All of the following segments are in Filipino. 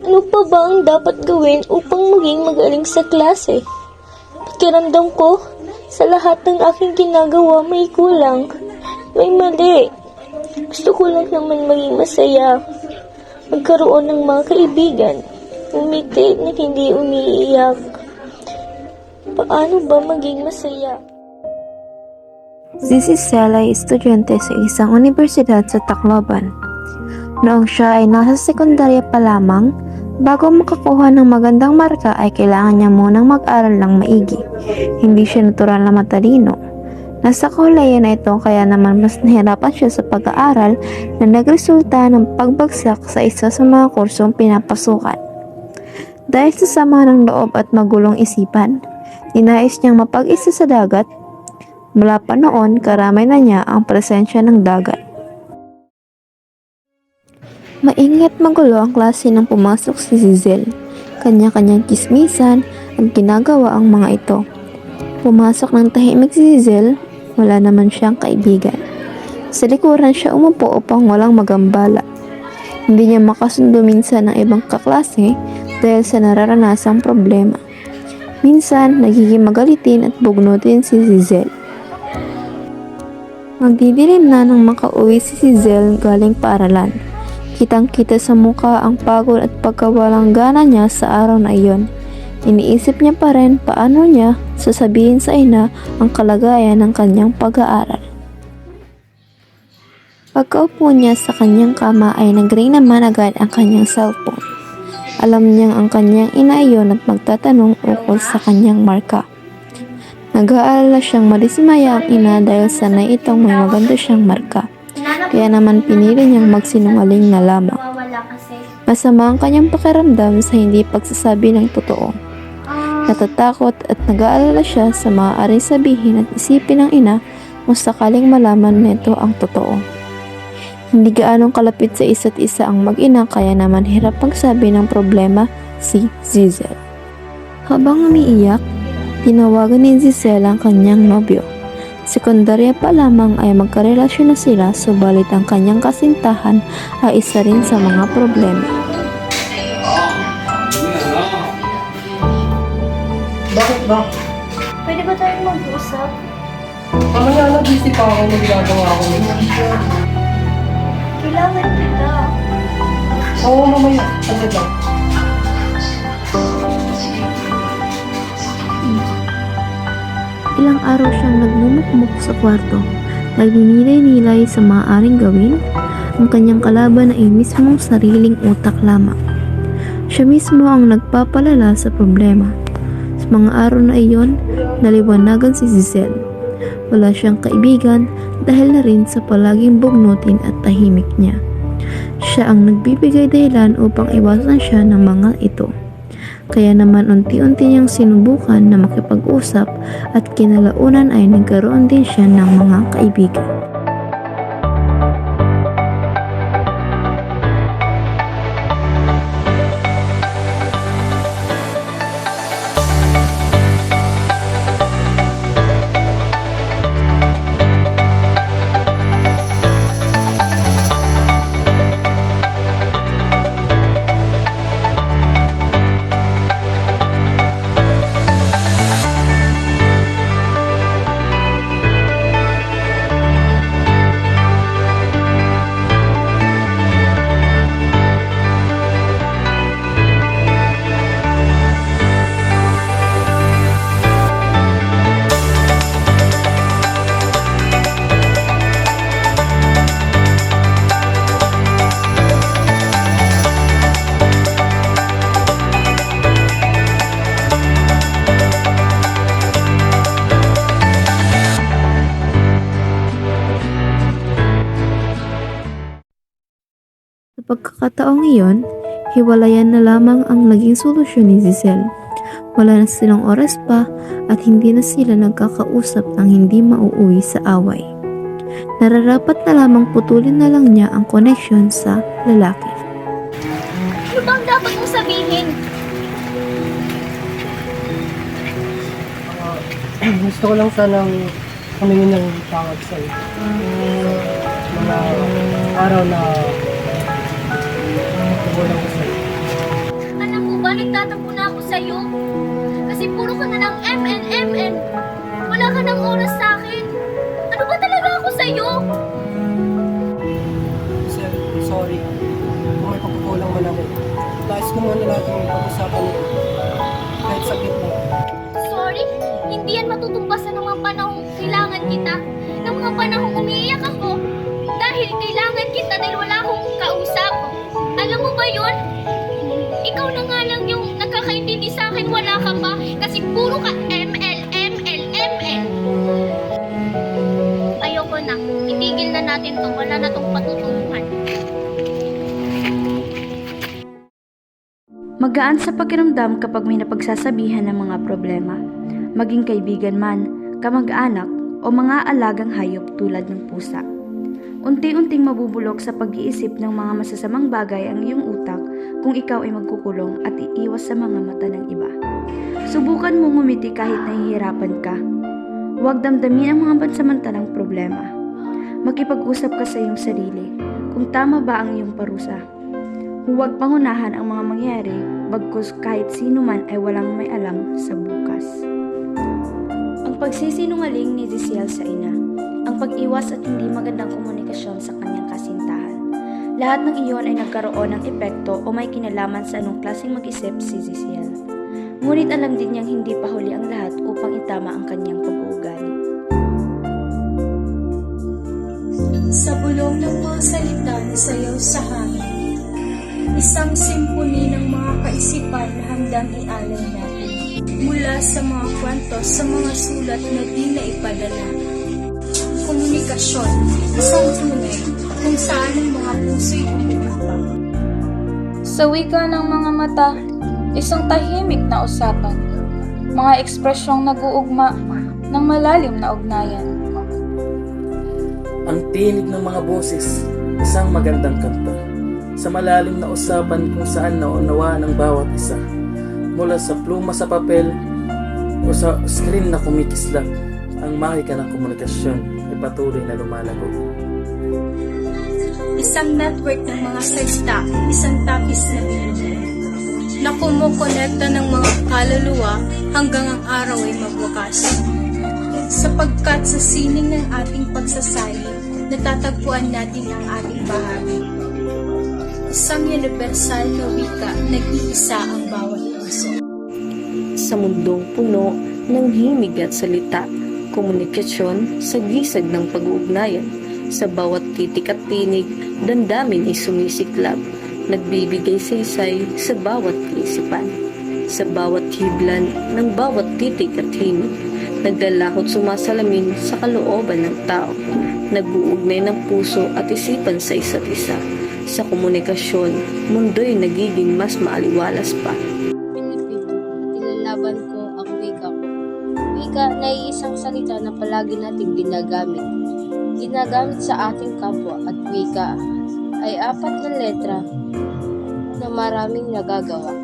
Ano pa ba ang dapat gawin upang maging magaling sa klase? Pakiramdam ko, sa lahat ng aking ginagawa may kulang. May mali. Gusto ko lang naman maging masaya. Magkaroon ng mga kaibigan. Umiti na hindi umiiyak. Paano ba maging masaya? Si Cicel ay estudyante sa isang universidad sa Tacloban. Noong siya ay nasa sekundarya pa lamang, bago makakuha ng magandang marka ay kailangan niya munang mag-aral ng maigi. Hindi siya natural na matalino. Nasa kahulihan na ito kaya naman mas nahirapan siya sa pag-aaral na nagresulta ng pagbagsak sa isa sa mga kursong pinapasukan. Dahil sa sama ng loob at magulong isipan, ninais niyang mapag-isa sa dagat. Mula pa noon, karamay na niya ang presensya ng dagat. Maingay at magulo ang klase nang pumasok si Cicel. Kanya-kanyang kismisan at ginagawa ang mga ito. Pumasok ng tahimik si Cicel, wala naman siyang kaibigan. Sa likuran siya umupo upang walang magambala. Hindi niya makasundo minsan ng ibang kaklase dahil sa nararanasang problema. Minsan, nagiging magalitin at bugnutin si Cicel. Magdidilim na nang makauwi si Cicel galing paaralan. Kitang-kita sa mukha ang pagod at pagkawalang gana niya sa araw na iyon. Iniisip niya pa rin paano niya sasabihin sa ina ang kalagayan ng kanyang pag-aaral. Pagkaupo niya sa kanyang kama ay nag-ring naman agad ang kanyang cellphone. Alam niyang ang kanyang ina iyon at magtatanong ukol sa kanyang marka. Nag-aalala siyang madismaya ang ina dahil sanay itong may maganda siyang marka. Kaya naman pinili niyang magsinungaling na lamang. Masama ang kanyang pakiramdam sa hindi pagsasabi ng totoo. Natatakot at nag-aalala siya sa maaaring sabihin at isipin ng ina kung sakaling malaman nito ang totoo. Hindi gaanong kalapit sa isa't isa ang mag-ina kaya naman hirap magsabi ng problema si Cicel. Habang umiiyak, tinawagan ni Cicel ang kanyang nobyo. Sekundarya pa lamang ay magkarelasyon na sila, subalit ang kanyang kasintahan ay isa rin sa mga problema. Bakit ba? Pwede ba tayong mag-usap? Mamaya na, busy pa ako na ginagawa ko. Kailangan kita. Oo, mamaya. Saglit lang. Ilang araw siyang nagmumukmuk sa kwarto, nagninilay-nilay sa maaaring gawin. Ang kanyang kalaban ay mismong sariling utak lamang. Siya mismo ang nagpapalala sa problema. Sa mga araw na iyon, naliwanagan si Cicel. Wala siyang kaibigan dahil na rin sa palaging bugnutin at tahimik niya. Siya ang nagbibigay dahilan upang iwasan siya ng mga ito. Kaya naman unti-unti niyang sinubukan na makipag-usap at kinalaunan ay nagkaroon din siya ng mga kaibigan. Sa pagkakataong iyon, hiwalayan na lamang ang naging solusyon ni Cicel. Wala na silang oras pa at hindi na sila nagkakausap nang hindi mauuwi sa away. Nararapat na lamang putulin na lang niya ang koneksyon sa lalaki. Ano bang dapat mong sabihin? Gusto ko lang sanang humingi ng tawad sa'yo. Mga araw na nagulang ko sa'yo. gusto mo na natin pag-usapan ito. Kahit saglit lang. Sorry, hindi yan matutumbasan ng mga panahong kailangan kita. Ng mga panahong umiiyak ako. Dahil kailangan kita dahil wala akong kausap. Alam mo ba yun? Ikaw na nga lang yung nagkakaintindi sa akin, wala ka pa. Kasi puro ka ML. Ayoko na. Itigil na natin to. Wala na tong patutunguhan. Magaan sa pakiramdam kapag may napagsasabihan ng mga problema, maging kaibigan man, kamag-anak o mga alagang hayop tulad ng pusa. Unti-unting mabubulok sa pag-iisip ng mga masasamang bagay ang iyong utak kung ikaw ay magkukulong at iiwas sa mga mata ng iba. Subukan mong ngumiti kahit nahihirapan ka. Huwag damdamin ang mga pansamantalang problema. Makipag-usap ka sa iyong sarili kung tama ba ang iyong parusa. Huwag pangunahan ang mga mangyari, bagkus kahit sino man ay walang may alam sa bukas. Ang pagsisinungaling ni Zisiel sa ina, ang pag-iwas at hindi magandang komunikasyon sa kanyang kasintahan. Lahat ng iyon ay nagkaroon ng epekto o may kinalaman sa anong klaseng mag-isip si Zisiel. Ngunit alam din niyang hindi pa huli ang lahat upang itama ang kanyang pag-uugali. Sa bulong ng mga salita na sayaw sa hangin, isang simponi ng mga kaisipan na handang ialay natin. Mula sa mga kwento, sa mga sulat na di na ipadala. Komunikasyon, isang tunay kung saan ang mga puso'y umuupa. Sa wika ng mga mata, isang tahimik na usapan. Mga ekspresyong nag-uugma ng malalim na ugnayan. Ang tinig ng mga boses, isang magandang kanta. Sa malalim na usapan kung saan naunawa ng bawat isa. Mula sa pluma sa papel o sa screen na kumikislap, ang mahika ng komunikasyon ay patuloy na lumalago. Isang network ng mga salita, isang tapis na bilog na kumukonekta ng mga kaluluwa hanggang ang araw ay magwakas. Sapagkat sa sining ng ating pagsasayi, natatagpuan natin ang ating bahagi. Isang universal na wika, nag-iisa ang bawat puso. Sa mundong puno ng himig at salita, komunikasyon sa gisag ng pag-uugnayan, sa bawat titik at tinig, damdamin ay sumisiklab, nagbibigay saysay sa bawat isipan, sa bawat hiblan ng bawat titik at himig, naglalakot sumasalamin sa kalooban ng tao, nag-uugnay ng puso at isipan sa isa't isa. Sa komunikasyon, mundo'y nagiging mas maaliwalas pa. Pilipino, ilalaban ko ang wika ko. Wika na isang salita na palagi nating ginagamit. Ginagamit sa ating kapwa at wika ay 4 na letra na maraming nagagawa.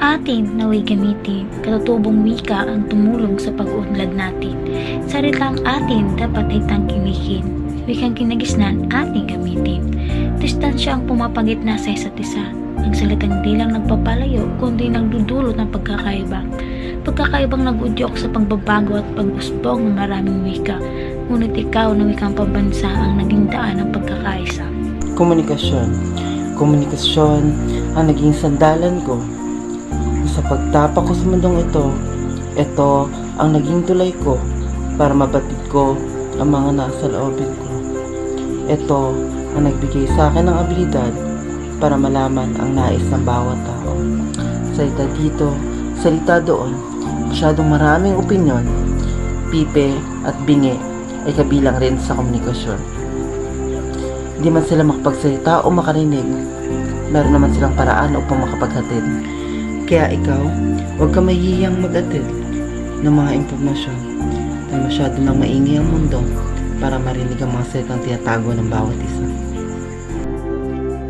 Atin naway gamitin, katutubong wika ang tumulong sa pag-uunlad natin. Salitang atin dapat ay tangkilikin, wikang kinagisnan ating gamitin. Distansya ang pumapagitna sa isa't isa. Ang salitang di lang nagpapalayo, kundi nagdudulot ng pagkakaiba. Pagkakaibang nagudyok sa pagbabago at pag-usbong ng maraming wika. Ngunit ikaw na wikang pambansa ang naging daan ng pagkakaisa. Komunikasyon. Komunikasyon ang naging sandalan ko. Sa pagtapak ko sa mundong ito ang naging tulay ko para mabatid ko ang mga nasa loobin ko. Ito ang nagbigay sa akin ng abilidad para malaman ang nais ng bawat tao. Salita dito, salita doon, masyadong maraming opinyon, pipe at bingi ay kabilang rin sa komunikasyon. Hindi man sila makapagsalita o makarinig, meron naman silang paraan upang makapaghatid. Kaya ikaw, huwag ka mahihiyang mag-atid ng mga impormasyon dahil masyado nang maingay ang mundo para marinig ang mga salitang tinatago ng bawat isa.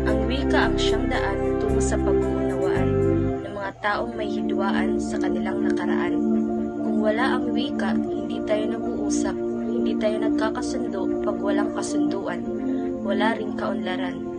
Ang wika ang siyang daan tungo sa pag-uunawaan ng mga taong may hidwaan sa kanilang nakaraan. Kung wala ang wika, hindi tayo nag-uusap, hindi tayo nagkakasundo pag walang kasunduan. Wala ring kaunlaran.